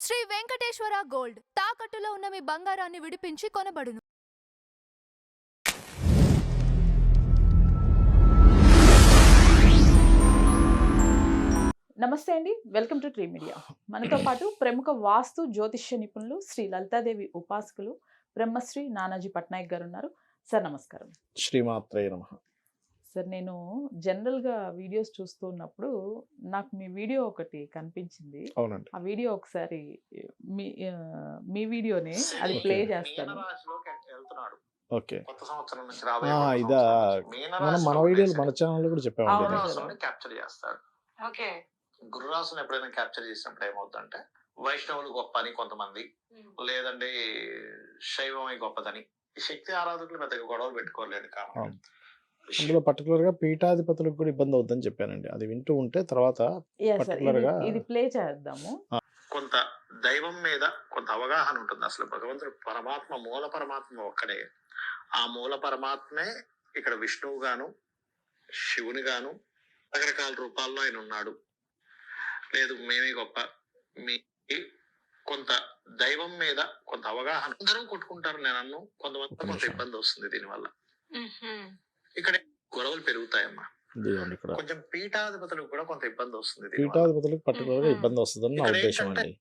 Shri Venkateswara gold తాకట్టులో ఉన్న మీ బంగారాన్ని విడిపించి కొనబడును. నమస్తే అండి, వెల్కమ్ టు ట్రీ మీడియా. మనతో పాటు ప్రముఖ వాస్తు జ్యోతిష్య నిపుణులు శ్రీ లలితాదేవి ఉపాసకులు బ్రహ్మశ్రీ నానాజీ పట్నాయక్ గారు ఉన్నారు. సార్ నమస్కారం. శ్రీమాత్రే నమః. సార్, నేను జనరల్గా వీడియోస్ చూస్తూ ఉన్నప్పుడు నాకు మీ వీడియో ఒకటి కనిపించింది. అవునండి. ఆ వీడియో ఒకసారి మీ వీడియోనే అది ప్లే చేస్తాను. ఓకే. కొత్త సంవత్సరం నుంచి ఆ, రాబోయే ఇదా మనం మన వీడియోలు మన మీనరాశిలో ఛానల్లో కూడా చెప్పామండి. అవును. గురురాశులను క్యాప్చర్ చేస్తాడు. ఓకే. గురురాశులను ఎప్పుడైనా క్యాప్చర్ చేసినప్పుడు ఏమవుతుందంటే వైష్ణవులు గొప్ప అని కొంతమంది, లేదంటే శైవమే గొప్పదని. ఈ శక్తి ఆరాధకులు పెద్దగా గొడవలు పెట్టుకోలేడు కారణం అవును. అందులో పర్టికులర్ గా పీఠాధిపతులకు కూడా ఇబ్బంది అవుతుందని చెప్పానండి. అది వింటూ ఉంటే తర్వాత Yes, sir. పర్టికులర్ గా ఇది ప్లే చేద్దాము. కొంత దైవం మీద కొంత అవగాహన ఉంటుంది. అసలు భగవంతుడు పరమాత్మ, మూల పరమాత్మ ఒక్కడే. ఆ మూల పరమాత్మే ఇక్కడ విష్ణువు గాను శివుని గాను రకరకాల రూపాల్లో ఆయన ఉన్నాడు. లేదు మేమే గొప్ప, మీ కొంత దైవం మీద కొంత అవగాహన. అందరూ కొట్టుకుంటారు, నేను అన్ను. కొంతమంది కొంత ఇబ్బంది వస్తుంది దీనివల్ల. ఇక్కడ గొడవలు పెరుగుతాయమ్మా. ఇదిగోండి ఇక్కడ కొంచెం పీఠాధిపతులకు కూడా కొంత ఇబ్బంది వస్తుంది దీనివల్ల. పీఠాధిపతులకు పర్టికులర్ గా ఇబ్బంది వస్తుందని నా ఇక్కడ ఉద్దేశం ఏంటంటే- అండి.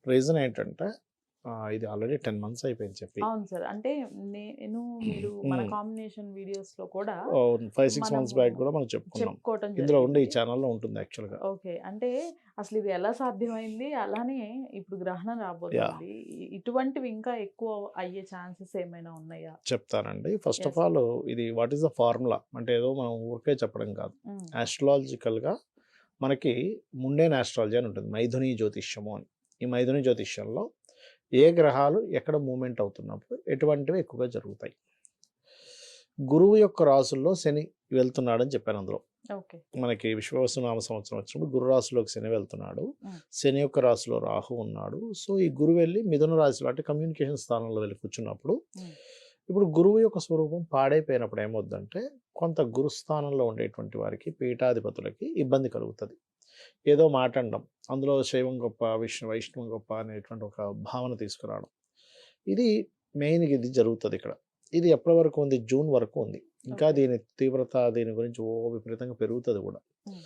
రీజన్ ఏంటంటే ఇది ఆల్రెడీ 10 months అయిపోయింది చెప్పి. అవును సార్, అంటే నేను మీరు మన కాంబినేషన్ వీడియోస్ లో కూడా 5-6 months మనము బ్యాక్ కూడా మనం చెప్పుకున్నాం. చెప్పుకోవటం ఇందులో ఉండే ఈ జరిగింది. ఛానల్లో ఉంటుంది యాక్చువల్ గా. ఓకే, అంటే అసలు ఇది ఎలా సాధ్యమైంది, అలానే ఇప్పుడు గ్రహణం రాబోతుంది, ఇటువంటివి ఇంకా ఎక్కువ అయ్యే ఛాన్సెస్ ఏమైనా ఉన్నాయా? చెప్తానండి. First of Yes. ఆల్ ఇది వాట్ ఈస్ ద ఫార్ములా అంటే ఏదో మనం ఊరికే చెప్పడం కాదు. ఆస్ట్రాలజికల్ గా మనకి ముండేన్ ఆస్ట్రాలజీ అని ఉంటుంది, మైథుని జ్యోతిష్యము అని. ఈ మైథుని జ్యోతిష్యంలో ఏ గ్రహాలు ఎక్కడ మూమెంట్ అవుతున్నప్పుడు ఎటువంటివి ఎక్కువగా జరుగుతాయి. గురువు యొక్క రాసుల్లో శని వెళ్తున్నాడని చెప్పాను. అందులో ఓకే. మనకి విశ్వవసునామ సంవత్సరం వచ్చినప్పుడు గురు రాశిలోకి శని వెళ్తున్నాడు, Mm. శని యొక్క రాశిలో రాహు ఉన్నాడు. సో ఈ గురువు వెళ్ళి మిథున రాశిలో అంటే కమ్యూనికేషన్ స్థానంలో వెళ్ళి కూర్చున్నప్పుడు Mm. ఇప్పుడు గురువు యొక్క స్వరూపం పాడైపోయినప్పుడు ఏమవుద్దంటే కొంత గురుస్థానంలో ఉండేటువంటి వారికి పీఠాధిపతులకి ఇబ్బంది కలుగుతుంది. ఏదో మాట అనడం, అందులో శైవం గొప్ప వైష్ణవం గొప్ప అనేటువంటి ఒక భావన తీసుకురావడం, ఇది మెయిన్గా ఇది జరుగుతుంది ఇక్కడ. ఇది ఎప్పటి వరకు ఉంది? జూన్ వరకు ఉంది. ఇంకా Okay. దీని తీవ్రత దీని గురించి విపరీతంగా పెరుగుతుంది కూడా. Mm.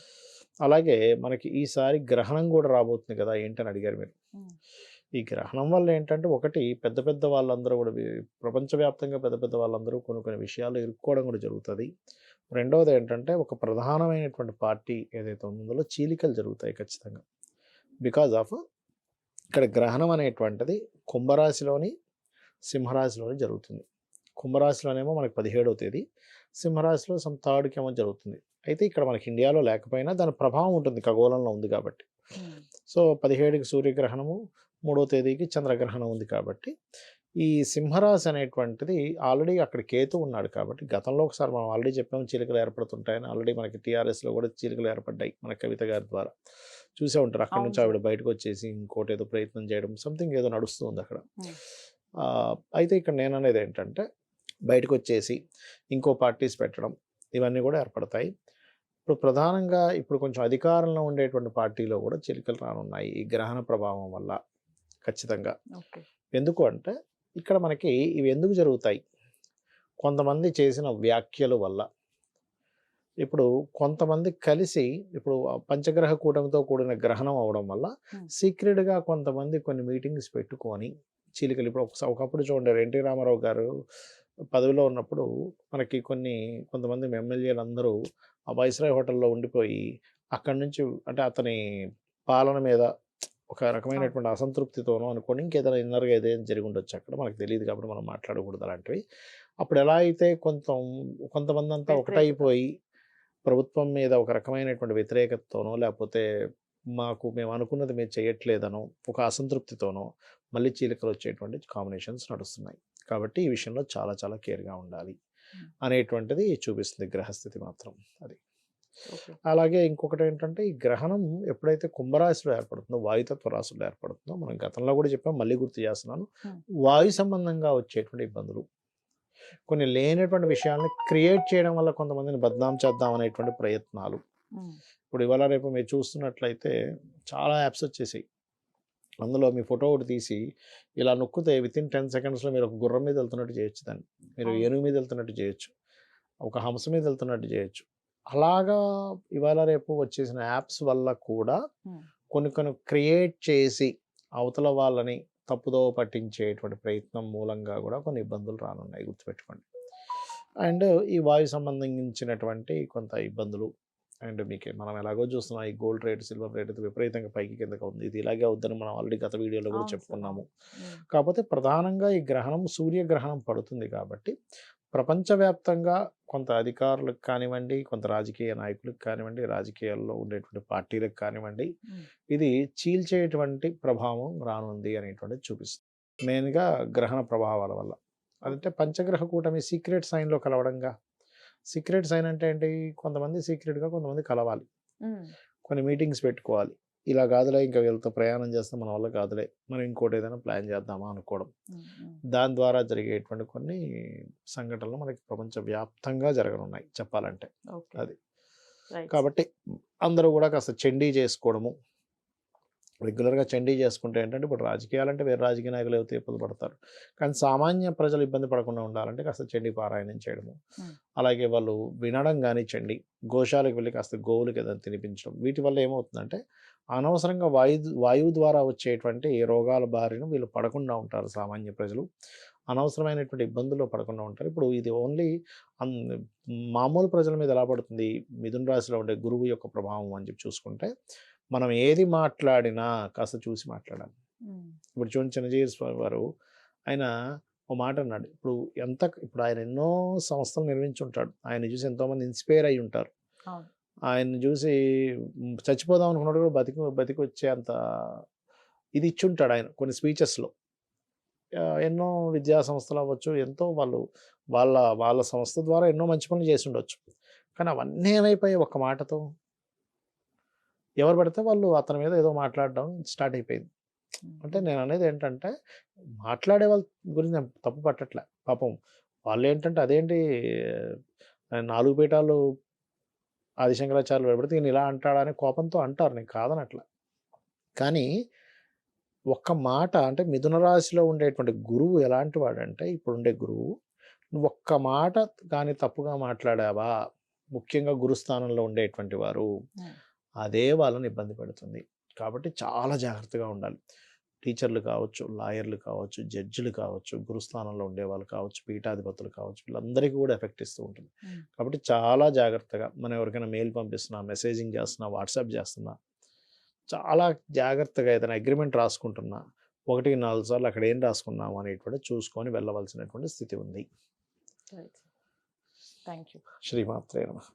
అలాగే మనకి ఈసారి గ్రహణం కూడా రాబోతుంది కదా, ఏంటని అడిగారు మీరు. Mm. ఈ గ్రహణం వల్ల ఏంటంటే ఒకటి పెద్ద పెద్ద వాళ్ళందరూ కూడా ప్రపంచవ్యాప్తంగా పెద్ద పెద్ద వాళ్ళందరూ కొన్ని విషయాలు ఇరుక్కోవడం కూడా జరుగుతుంది. రెండవది ఏంటంటే ఒక ప్రధానమైనటువంటి పార్టీ ఏదైతే ఉందో చీలికలు జరుగుతాయి ఖచ్చితంగా. బికాజ్ ఆఫ్ ఇక్కడ గ్రహణం అనేటువంటిది కుంభరాశిలోని సింహరాశిలోని జరుగుతుంది. కుంభరాశిలోనేమో మనకి 17వ తేదీ, సింహరాశిలో సమ్ 3rd ఏమో జరుగుతుంది. అయితే ఇక్కడ మనకి ఇండియాలో లేకపోయినా దాని ప్రభావం ఉంటుంది, ఖగోళంలో ఉంది కాబట్టి. Mm. సో 17కి సూర్యగ్రహణము, 3వ తేదీకి చంద్రగ్రహణం ఉంది కాబట్టి ఈ సింహరాశి అనేటువంటిది ఆల్రెడీ అక్కడ కేతు ఉన్నాడు కాబట్టి, గతంలో ఒకసారి మనం ఆల్రెడీ చెప్పాము చీలికలు ఏర్పడుతుంటాయని. ఆల్రెడీ మనకి టీఆర్ఎస్లో కూడా చీలికలు ఏర్పడ్డాయి మన కవిత గారి ద్వారా. చూసే ఉంటారు. అక్కడ అవును నుంచి సార్. ఆవిడ బయటకు వచ్చేసి ఇంకోటి ఏదో ప్రయత్నం చేయడం, సంథింగ్ ఏదో నడుస్తుంది అక్కడ. Mm. అయితే ఇక్కడ నేను అనేది ఏంటంటే బయటకు వచ్చేసి ఇంకో పార్టీస్ పెట్టడం, ఇవన్నీ కూడా ఏర్పడతాయి. ఇప్పుడు ప్రధానంగా ఇప్పుడు కొంచెం అధికారంలో ఉండేటువంటి పార్టీలో కూడా చీలికలు రానున్నాయి ఈ గ్రహణ ప్రభావం వల్ల ఖచ్చితంగా. ఓకే. ఎందుకు అంటే ఇక్కడ మనకి ఇవి ఎందుకు జరుగుతాయి? కొంతమంది చేసిన వ్యాఖ్యల వల్ల. ఇప్పుడు కొంతమంది కలిసి ఇప్పుడు పంచగ్రహ కూటమితో కూడిన గ్రహణం అవడం వల్ల Hmm. సీక్రెట్గా కొంతమంది కొన్ని మీటింగ్స్ పెట్టుకొని చీలికలు. ఇప్పుడు ఒకప్పుడు చూడండి, ఎన్టీ రామారావు గారు పదవిలో ఉన్నప్పుడు మనకి కొంతమంది ఎమ్మెల్యేలు అందరూ ఆ వైస్రాయ్ హోటల్లో ఉండిపోయి అక్కడి నుంచి అంటే అతని పాలన మీద ఒక రకమైనటువంటి అసంతృప్తితోనో అనుకోని ఇంకేదైనా ఇన్నర్గా ఏదైనా జరిగి ఉండొచ్చు అక్కడ, మనకు తెలియదు కాబట్టి మనం మాట్లాడకూడదు అలాంటివి. అప్పుడు ఎలా అయితే కొంతమంది అంతా వ్యతిరేకత. ఒకటైపోయి ప్రభుత్వం మీద ఒక రకమైనటువంటి వ్యతిరేకతతోనో లేకపోతే మేము అనుకున్నది మీరు చేయట్లేదనో ఒక అసంతృప్తితోనో మళ్ళీ చీలికలు వచ్చేటువంటి కాంబినేషన్స్ నడుస్తున్నాయి. కాబట్టి ఈ విషయంలో చాలా చాలా కేర్గా ఉండాలి అనేటువంటిది చూపిస్తుంది గ్రహస్థితి మాత్రం. అది ఓకే. అలాగే ఇంకొకటి ఏంటంటే ఈ గ్రహణం ఎప్పుడైతే కుంభరాశిలో ఏర్పడుతుందో, వాయుతత్వ రాశిలో ఏర్పడుతుందో, మనం గతంలో కూడా చెప్పాం, మళ్ళీ గుర్తు చేస్తున్నాను, Hmm. వాయు సంబంధంగా వచ్చేటువంటి ఇబ్బందులు, కొన్ని లేనటువంటి విషయాల్ని క్రియేట్ చేయడం వల్ల కొంతమందిని బద్నాం చేద్దాం అనేటువంటి ప్రయత్నాలు. Mm. ఇప్పుడు ఇవాళ రేపు మీరు చూస్తున్నట్లయితే చాలా యాప్స్ వచ్చేసాయి. అందులో మీ ఫోటో ఒకటి తీసి ఇలా నొక్కితే వితిన్ 10 సెకండ్స్లో మీరు ఒక గుర్రం మీద వెళ్తున్నట్టు చేయొచ్చు దాన్ని, మీరు అవును. ఏనుగు మీద వెళ్తున్నట్టు చేయొచ్చు, ఒక హంస మీద వెళ్తున్నట్టు చేయొచ్చు. అలాగా ఇవాళ రేపు వచ్చేసిన యాప్స్ వల్ల కూడా ఉమ్, కొన్ని కొన్ని క్రియేట్ చేసి అవతల వాళ్ళని తప్పుదోవ పట్టించేటువంటి ప్రయత్నం మూలంగా కూడా కొన్ని ఇబ్బందులు రానున్నాయి, గుర్తుపెట్టుకోండి. అండ్ ఈ వాయు సంబంధించినటువంటి కొంత ఇబ్బందులు, అండ్ మీకు మనం ఎలాగో చూస్తున్నాం, ఈ గోల్డ్ రేట్ సిల్వర్ రేట్ అయితే విపరీతంగా పైకి కిందకి ఉంది. ఇది ఇలాగే అవుద్దని మనం ఆల్రెడీ గత వీడియోలో కూడా అవును సార్, చెప్పుకున్నాము. ఉమ్, కాకపోతే ప్రధానంగా ఈ గ్రహణం సూర్యగ్రహణం పడుతుంది కాబట్టి ప్రపంచవ్యాప్తంగా కొంత అధికారులకు కానివ్వండి, కొంత రాజకీయ నాయకులకు కానివ్వండి, రాజకీయాల్లో ఉండేటువంటి పార్టీలకు కానివ్వండి, ఉమ్, ఇది చీల్చేటువంటి ప్రభావం రానుంది అనేటువంటిది చూపిస్తుంది. మెయిన్గా గ్రహణ ప్రభావాల వల్ల. అదంటే పంచగ్రహ కూటమి సీక్రెట్ సైన్లో కలవడంగా. సీక్రెట్ సైన్ అంటే ఏంటి? కొంతమంది సీక్రెట్గా కొంతమంది కలవాలి, ఉమ్, కొన్ని మీటింగ్స్ పెట్టుకోవాలి. ఇలా కాదులే, ఇంకా వీళ్ళతో ప్రయాణం చేస్తే మన వల్ల కాదులే, మనం ఇంకోటి ఏదైనా ప్లాన్ చేద్దామా అనుకోవడం. ఉమ్, ఉమ్, దాని ద్వారా జరిగేటువంటి కొన్ని సంఘటనలు మనకి ప్రపంచవ్యాప్తంగా జరగనున్నాయి చెప్పాలంటే. ఓకే, అది రైట్. కాబట్టి అందరూ కూడా కాస్త చండీ చేసుకోవడము, రెగ్యులర్గా చండీ చేసుకుంటే ఏంటంటే, ఇప్పుడు రాజకీయాలంటే వేరే రాజకీయ నాయకులు అయితే ఇబ్బంది పడతారు, కానీ సామాన్య ప్రజలు ఇబ్బంది పడకుండా ఉండాలంటే కాస్త చండీ పారాయణం చేయడము, ఉమ్, అలాగే వాళ్ళు వినడం కానీ చండీ, గోశాలకు వెళ్ళి కాస్త గోవులకి ఏదైనా తినిపించడం, వీటి వల్ల ఏమవుతుందంటే అనవసరంగా వాయువు ద్వారా వచ్చేటువంటి రోగాల బారిన వీళ్ళు పడకుండా ఉంటారు, సామాన్య ప్రజలు అనవసరమైనటువంటి ఇబ్బందుల్లో పడకుండా ఉంటారు. ఇప్పుడు ఇది ఓన్లీ మామూలు ప్రజల మీద ఎలా పడుతుంది? మిథున రాశిలో ఉండే గురువు యొక్క ప్రభావం అని చెప్పి చూసుకుంటే, మనం ఏది మాట్లాడినా కాస్త చూసి మాట్లాడాలి. ఉమ్, ఇప్పుడు చూడండి, చిరంజీవి స్వామి వారు ఆయన ఓ మాట అన్నాడు. ఇప్పుడు ఆయన ఎన్నో సంస్థలు నిర్మించుంటాడు, ఆయన చూసి ఎంతోమంది ఇన్స్పైర్ అయ్యి ఉంటారు. అవును, ఆయన్ని చూసి చచ్చిపోదాం అనుకున్నాడు కూడా బతికి వచ్చే అంత ఇది ఇచ్చుంటాడు ఆయన కొన్ని స్పీచెస్లో. ఎన్నో విద్యా సంస్థలు అవ్వచ్చు, ఎంతో వాళ్ళ వాళ్ళ సంస్థ ద్వారా ఎన్నో మంచి పనులు చేసి ఉండొచ్చు. కానీ అవన్నీ ఏమైపోయాయి ఒక్క మాటతో? ఎవరు పడితే వాళ్ళు అతని మీద ఏదో మాట్లాడడం స్టార్ట్ అయిపోయింది. అంటే నేను అనేది ఏంటంటే, మాట్లాడే వాళ్ళ గురించి నేను తప్పు పట్టట్లే. పాపం వాళ్ళేంటంటే అదేంటి, 4 పీఠాలు ఆదిశంకరాచార్యులు పెడితే ఈయన ఇలా అంటాడా అని కోపంతో అంటారు, నేను కాదనట్ల. కానీ ఒక్క మాట అంటే మిథున రాశిలో ఉండేటువంటి గురువు ఎలాంటి వాడంటే, ఇప్పుడుండే గురువు, నువ్వు ఒక్క మాట కానీ తప్పుగా మాట్లాడావా, ముఖ్యంగా గురుస్థానంలో ఉండేటువంటి వారు, ఉమ్, అదే వాళ్ళని ఇబ్బంది పెడుతుంది. కాబట్టి చాలా జాగ్రత్తగా ఉండాలి. టీచర్లు కావచ్చు, లాయర్లు కావచ్చు, జడ్జిలు కావచ్చు, గురుస్థానంలో ఉండేవాళ్ళు కావచ్చు, పీఠాధిపతులు కావచ్చు, వీళ్ళందరికీ కూడా ఎఫెక్ట్ ఇస్తూ ఉంటుంది. ఉమ్, కాబట్టి చాలా జాగ్రత్తగా మనం ఎవరికైనా మెయిల్ పంపిస్తున్నా, మెసేజింగ్ చేస్తున్నా, వాట్సాప్ చేస్తున్నా, చాలా జాగ్రత్తగా ఏదైనా అగ్రిమెంట్ రాసుకుంటున్నా 1-4 సార్లు అక్కడ ఏం రాసుకున్నాము అనేటువంటి చూసుకొని వెళ్ళవలసినటువంటి స్థితి ఉంది. రైట్. Thank you. శ్రీమాత్రే నమః.